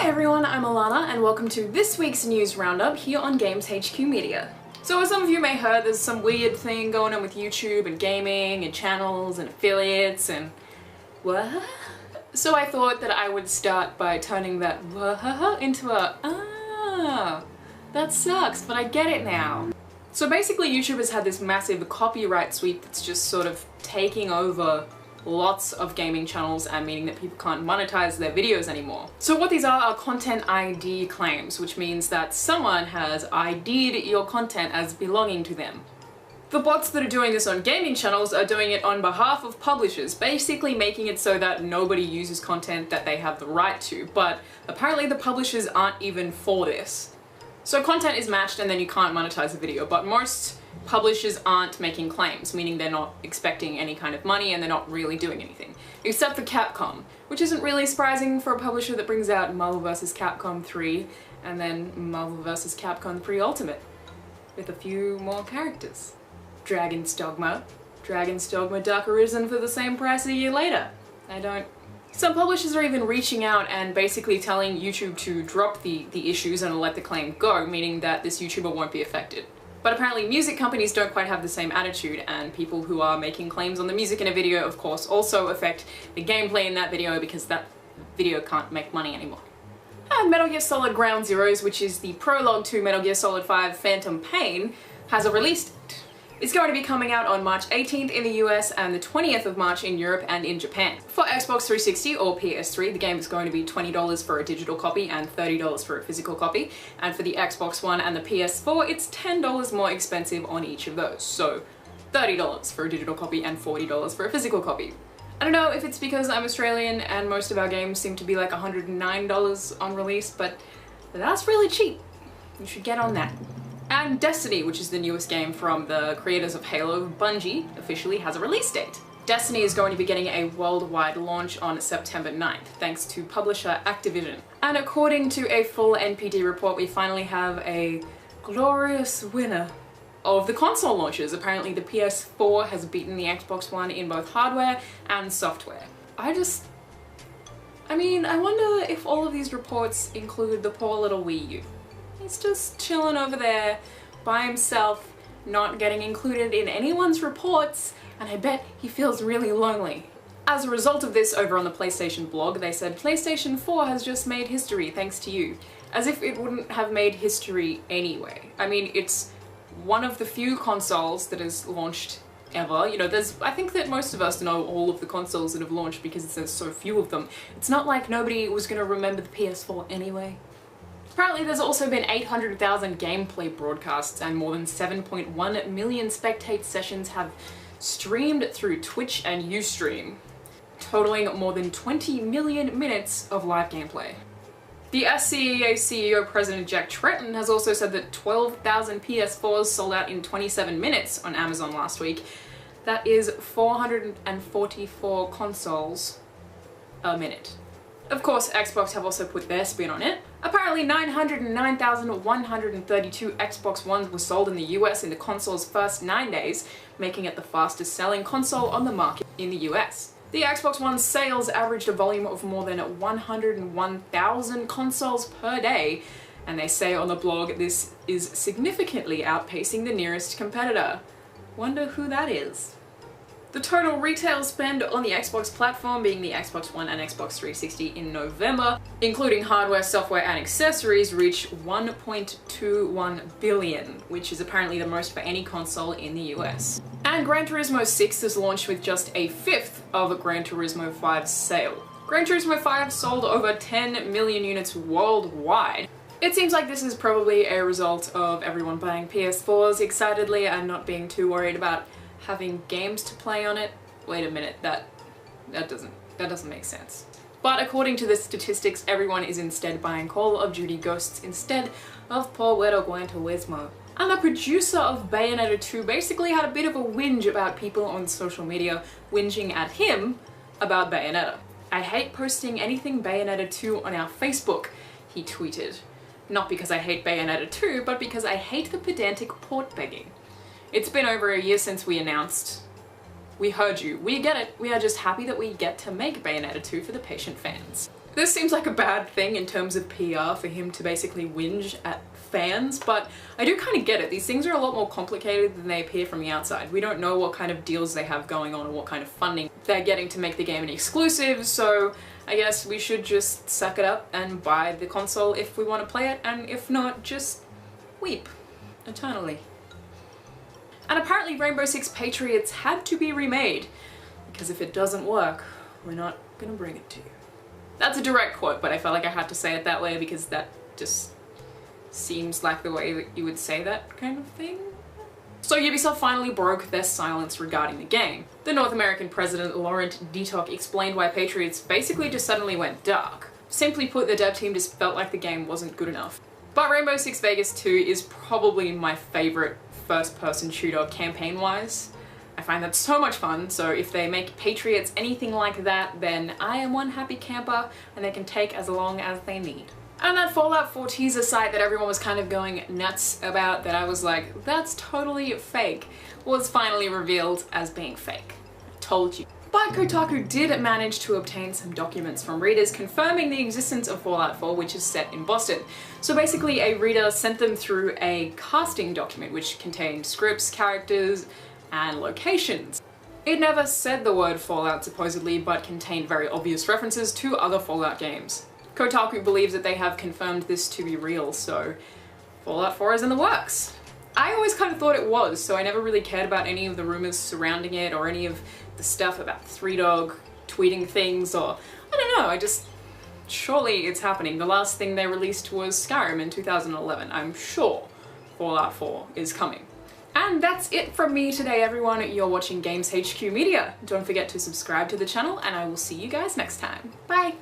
Hi everyone, I'm Alana and welcome to this week's news roundup here on Games HQ Media. So as some of you may have heard, there's some weird thing going on with YouTube and gaming and channels and affiliates and what? So I thought that I would start by turning that what into a that sucks, but I get it now. So basically YouTube has had this massive copyright sweep that's just sort of taking over lots of gaming channels and meaning that people can't monetize their videos anymore. So what these are content ID claims, which means that someone has ID'd your content as belonging to them. The bots that are doing this on gaming channels are doing it on behalf of publishers, basically making it so that nobody uses content that they have the right to, but apparently the publishers aren't even for this. So content is matched and then you can't monetize the video, but most publishers aren't making claims, meaning they're not expecting any kind of money and they're not really doing anything. Except for Capcom, which isn't really surprising for a publisher that brings out Marvel vs. Capcom 3 and then Marvel vs. Capcom 3 Ultimate, with a few more characters. Dragon's Dogma Dark Arisen for the same price a year later. Some publishers are even reaching out and basically telling YouTube to drop the issues and let the claim go, meaning that this YouTuber won't be affected. But apparently music companies don't quite have the same attitude, and people who are making claims on the music in a video of course also affect the gameplay in that video because that video can't make money anymore. And Metal Gear Solid Ground Zeroes, which is the prologue to Metal Gear Solid 5 Phantom Pain, has a release date. It's going to be coming out on March 18th in the US and the 20th of March in Europe and in Japan. For Xbox 360 or PS3, the game is going to be $20 for a digital copy and $30 for a physical copy. And for the Xbox One and the PS4, it's $10 more expensive on each of those. So $30 for a digital copy and $40 for a physical copy. I don't know if it's because I'm Australian and most of our games seem to be like $109 on release, but that's really cheap. You should get on that. And Destiny, which is the newest game from the creators of Halo, Bungie, officially has a release date. Destiny is going to be getting a worldwide launch on September 9th, thanks to publisher Activision. And according to a full NPD report, we finally have a glorious winner of the console launches. Apparently the PS4 has beaten the Xbox One in both hardware and software. I wonder if all of these reports include the poor little Wii U. He's just chilling over there by himself, not getting included in anyone's reports, and I bet he feels really lonely. As a result of this, over on the PlayStation blog, they said PlayStation 4 has just made history thanks to you. As if it wouldn't have made history anyway. I mean, it's one of the few consoles that has launched ever. You know, I think that most of us know all of the consoles that have launched because there's so few of them. It's not like nobody was gonna remember the PS4 anyway. Apparently there's also been 800,000 gameplay broadcasts and more than 7.1 million spectate sessions have streamed through Twitch and Ustream, totaling more than 20 million minutes of live gameplay. The SCEA CEO President Jack Tretton has also said that 12,000 PS4s sold out in 27 minutes on Amazon last week. That is 444 consoles a minute. Of course, Xbox have also put their spin on it. Apparently 909,132 Xbox Ones were sold in the US in the console's first 9 days, making it the fastest selling console on the market in the US. The Xbox One's sales averaged a volume of more than 101,000 consoles per day, and they say on the blog this is significantly outpacing the nearest competitor. Wonder who that is. The total retail spend on the Xbox platform, being the Xbox One and Xbox 360 in November, including hardware, software and accessories, reached $1.21 billion, which is apparently the most for any console in the US. And Gran Turismo 6 has launched with just a fifth of Gran Turismo 5's sale. Gran Turismo 5 sold over 10 million units worldwide. It seems like this is probably a result of everyone buying PS4s excitedly and not being too worried about having games to play on it. Wait a minute, that doesn't make sense. But according to the statistics, everyone is instead buying Call of Duty Ghosts instead of Puerto Gran Turismo. And the producer of Bayonetta 2 basically had a bit of a whinge about people on social media whinging at him about Bayonetta. "I hate posting anything Bayonetta 2 on our Facebook," he tweeted. "Not because I hate Bayonetta 2, but because I hate the pedantic port begging. It's been over a year since we announced. We heard you. We get it. We are just happy that we get to make Bayonetta 2 for the patient fans." This seems like a bad thing in terms of PR for him to basically whinge at fans, but I do kind of get it. These things are a lot more complicated than they appear from the outside. We don't know what kind of deals they have going on or what kind of funding they're getting to make the game an exclusive, so I guess we should just suck it up and buy the console if we want to play it, and if not, just weep eternally. And apparently Rainbow Six Patriots had to be remade, because if it doesn't work, we're not gonna bring it to you. That's a direct quote, but I felt like I had to say it that way because that just seems like the way that you would say that kind of thing. So Ubisoft finally broke their silence regarding the game. The North American president, Laurent Detoc, explained why Patriots basically just suddenly went dark. Simply put, the dev team just felt like the game wasn't good enough. But Rainbow Six Vegas 2 is probably my favorite first-person shooter campaign-wise. I find that so much fun, so if they make Patriots anything like that, then I am one happy camper and they can take as long as they need. And that Fallout 4 teaser site that everyone was kind of going nuts about, that I was like, that's totally fake, was finally revealed as being fake. I told you. But Kotaku did manage to obtain some documents from readers confirming the existence of Fallout 4, which is set in Boston. So basically a reader sent them through a casting document which contained scripts, characters, and locations. It never said the word Fallout supposedly, but contained very obvious references to other Fallout games. Kotaku believes that they have confirmed this to be real, so Fallout 4 is in the works. I always kind of thought it was, so I never really cared about any of the rumors surrounding it or any of the stuff about Three Dog tweeting things, or I don't know, surely it's happening. The last thing they released was Skyrim in 2011. I'm sure Fallout 4 is coming. And that's it from me today, everyone. You're watching Games HQ Media. Don't forget to subscribe to the channel, and I will see you guys next time. Bye!